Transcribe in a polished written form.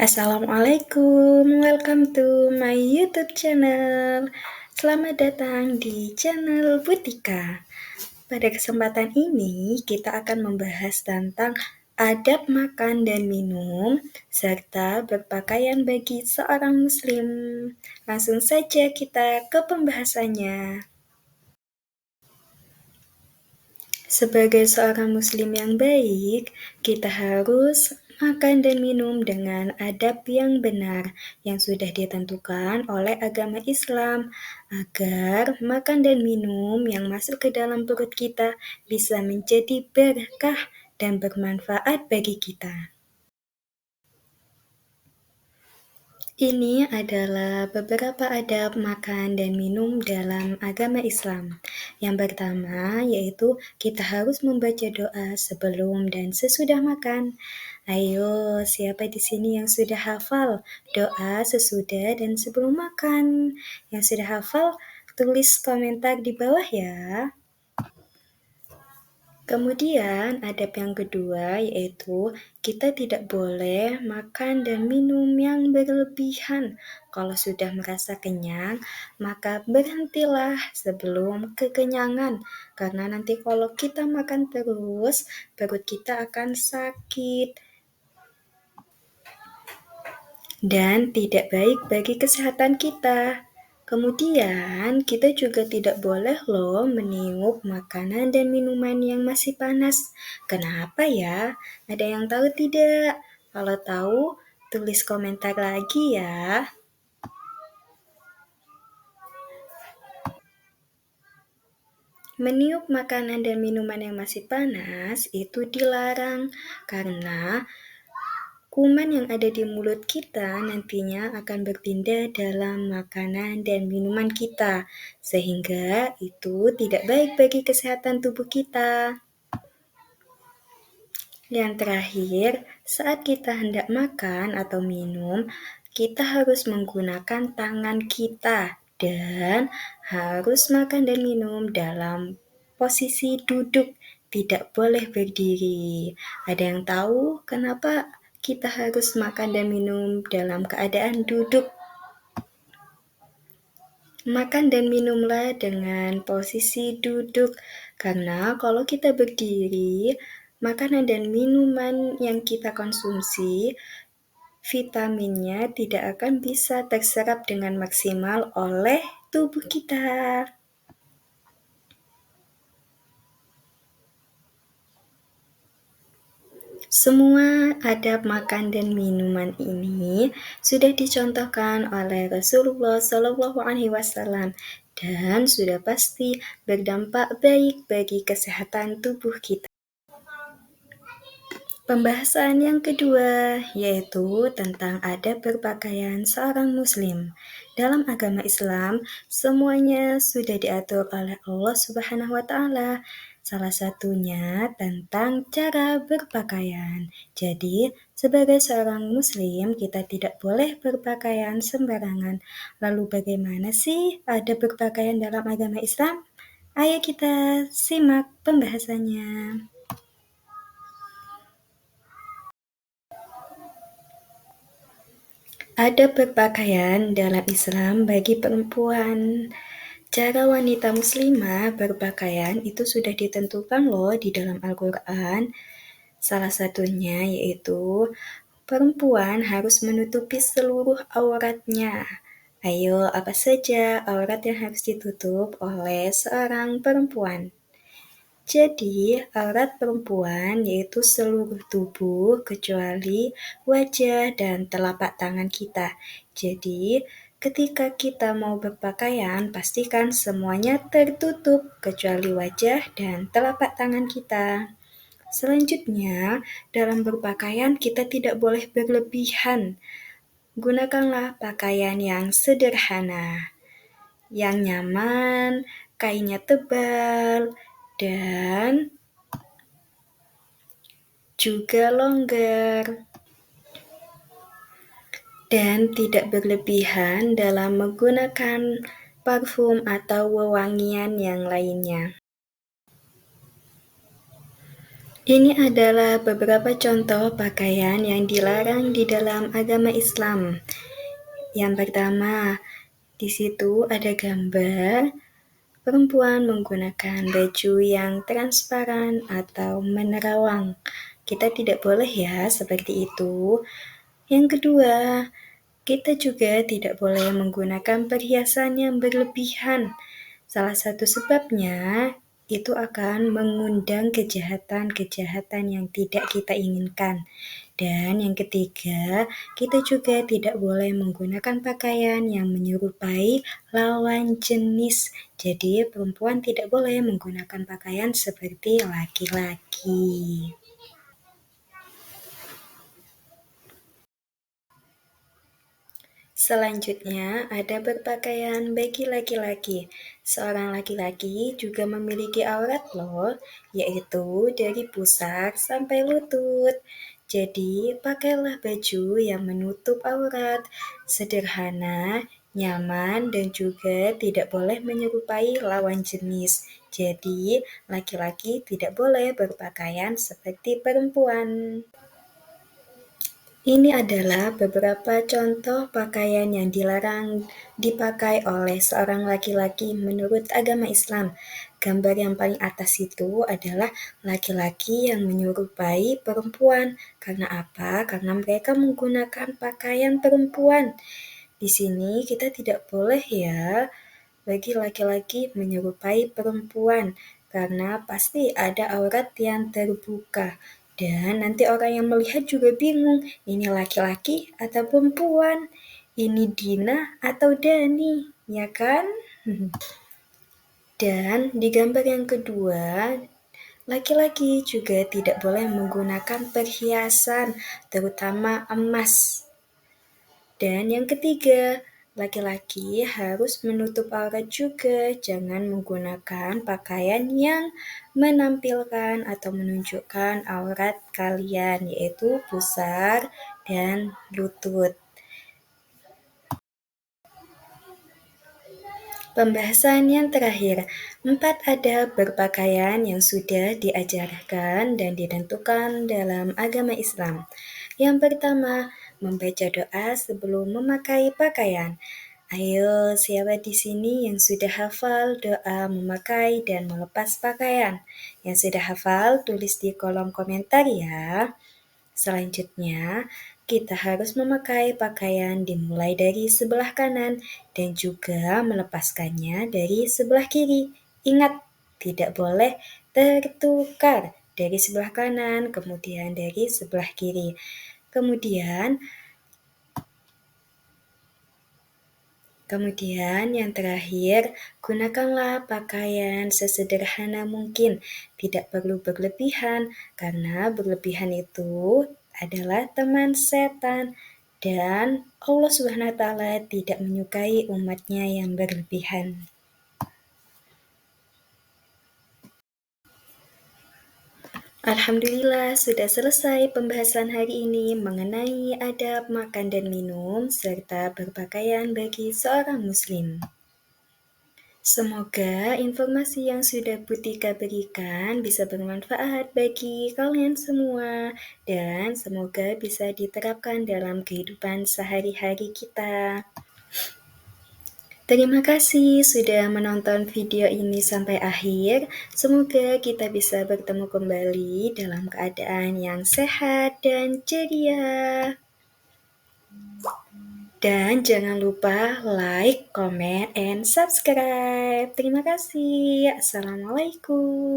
Assalamualaikum, welcome to my YouTube channel. Selamat datang di channel Butika. Pada kesempatan ini, kita akan membahas tentang adab makan dan minum, serta berpakaian bagi seorang muslim. Langsung saja kita ke pembahasannya. Sebagai seorang muslim yang baik, kita harus makan dan minum dengan adab yang benar yang sudah ditentukan oleh agama Islam agar makan dan minum yang masuk ke dalam perut kita bisa menjadi berkah dan bermanfaat bagi kita. Ini adalah beberapa adab makan dan minum dalam agama Islam. Yang pertama yaitu kita harus membaca doa sebelum dan sesudah makan. Ayo, siapa di sini yang sudah hafal doa sesudah dan sebelum makan? Yang sudah hafal, tulis komentar di bawah ya. Kemudian, adab yang kedua yaitu kita tidak boleh makan dan minum yang berlebihan. Kalau sudah merasa kenyang, maka berhentilah sebelum kekenyangan. Karena nanti kalau kita makan terus, perut kita akan sakit dan tidak baik bagi kesehatan kita. Kemudian, kita juga tidak boleh loh meniup makanan dan minuman yang masih panas. Kenapa ya? Ada yang tahu tidak? Kalau tahu, tulis komentar lagi ya. Meniup makanan dan minuman yang masih panas itu dilarang karena kuman yang ada di mulut kita nantinya akan berpindah dalam makanan dan minuman kita, sehingga itu tidak baik bagi kesehatan tubuh kita. Yang terakhir, saat kita hendak makan atau minum, kita harus menggunakan tangan kita dan harus makan dan minum dalam posisi duduk, tidak boleh berdiri. Ada yang tahu kenapa kita harus makan dan minum dalam keadaan duduk? Makan dan minumlah dengan posisi duduk, karena kalau kita berdiri, makanan dan minuman yang kita konsumsi, vitaminnya tidak akan bisa terserap dengan maksimal oleh tubuh kita. Semua adab makan dan minuman ini sudah dicontohkan oleh Rasulullah SAW dan sudah pasti berdampak baik bagi kesehatan tubuh kita. Pembahasan yang kedua yaitu tentang adab berpakaian seorang muslim. Dalam agama Islam, semuanya sudah diatur oleh Allah Subhanahu wa taala. Salah satunya tentang cara berpakaian. Jadi, sebagai seorang muslim, kita tidak boleh berpakaian sembarangan. Lalu bagaimana sih adab berpakaian dalam agama Islam? Ayo kita simak pembahasannya. Ada berpakaian dalam Islam bagi perempuan. Cara wanita muslimah berpakaian itu sudah ditentukan loh di dalam Al-Quran. Salah satunya yaitu perempuan harus menutupi seluruh auratnya. Ayo, apa saja aurat yang harus ditutup oleh seorang perempuan? Jadi, aurat perempuan yaitu seluruh tubuh kecuali wajah dan telapak tangan kita. Jadi, ketika kita mau berpakaian, pastikan semuanya tertutup kecuali wajah dan telapak tangan kita. Selanjutnya, dalam berpakaian kita tidak boleh berlebihan. Gunakanlah pakaian yang sederhana, yang nyaman, kainnya tebal, dan juga longgar. Dan tidak berlebihan dalam menggunakan parfum atau wewangian yang lainnya. Ini adalah beberapa contoh pakaian yang dilarang di dalam agama Islam. Yang pertama, di situ ada gambar perempuan menggunakan baju yang transparan atau menerawang. Kita tidak boleh ya seperti itu. Yang kedua, kita juga tidak boleh menggunakan perhiasan yang berlebihan. Salah satu sebabnya itu akan mengundang kejahatan-kejahatan yang tidak kita inginkan. Dan yang ketiga, kita juga tidak boleh menggunakan pakaian yang menyerupai lawan jenis. Jadi, perempuan tidak boleh menggunakan pakaian seperti laki-laki. Selanjutnya, ada berpakaian bagi laki-laki. Seorang laki-laki juga memiliki aurat loh, yaitu dari pusar sampai lutut. Jadi, pakailah baju yang menutup aurat, sederhana, nyaman, dan juga tidak boleh menyerupai lawan jenis. Jadi, laki-laki tidak boleh berpakaian seperti perempuan. Ini adalah beberapa contoh pakaian yang dilarang dipakai oleh seorang laki-laki menurut agama Islam. Gambar yang paling atas itu adalah laki-laki yang menyerupai perempuan. Karena apa? Karena mereka menggunakan pakaian perempuan. Di sini kita tidak boleh ya bagi laki-laki menyerupai perempuan, karena pasti ada aurat yang terbuka. Dan nanti orang yang melihat juga bingung, ini laki-laki atau perempuan? Ini Dina atau Dani, ya kan? Dan di gambar yang kedua, laki-laki juga tidak boleh menggunakan perhiasan, terutama emas. Dan yang ketiga, laki-laki harus menutup aurat juga, jangan menggunakan pakaian yang menampilkan atau menunjukkan aurat kalian, yaitu pusar dan lutut. Pembahasan yang terakhir, 4 adab berpakaian yang sudah diajarkan dan ditentukan dalam agama Islam. Yang pertama, membaca doa sebelum memakai pakaian. Ayo, siapa di sini yang sudah hafal doa memakai dan melepas pakaian? Yang sudah hafal, tulis di kolom komentar ya. Selanjutnya, kita harus memakai pakaian dimulai dari sebelah kanan dan juga melepaskannya dari sebelah kiri. Ingat, tidak boleh tertukar dari sebelah kanan, kemudian dari sebelah kiri. Kemudian yang terakhir, gunakanlah pakaian sesederhana mungkin. Tidak perlu berlebihan, karena berlebihan itu adalah teman setan. Dan Allah SWT tidak menyukai umatnya yang berlebihan. Alhamdulillah sudah selesai pembahasan hari ini mengenai adab makan dan minum serta berpakaian bagi seorang muslim. Semoga informasi yang sudah Butika berikan bisa bermanfaat bagi kalian semua dan semoga bisa diterapkan dalam kehidupan sehari-hari kita. Terima kasih sudah menonton video ini sampai akhir. Semoga kita bisa bertemu kembali dalam keadaan yang sehat dan ceria. Dan jangan lupa like, comment, and subscribe. Terima kasih. Assalamualaikum.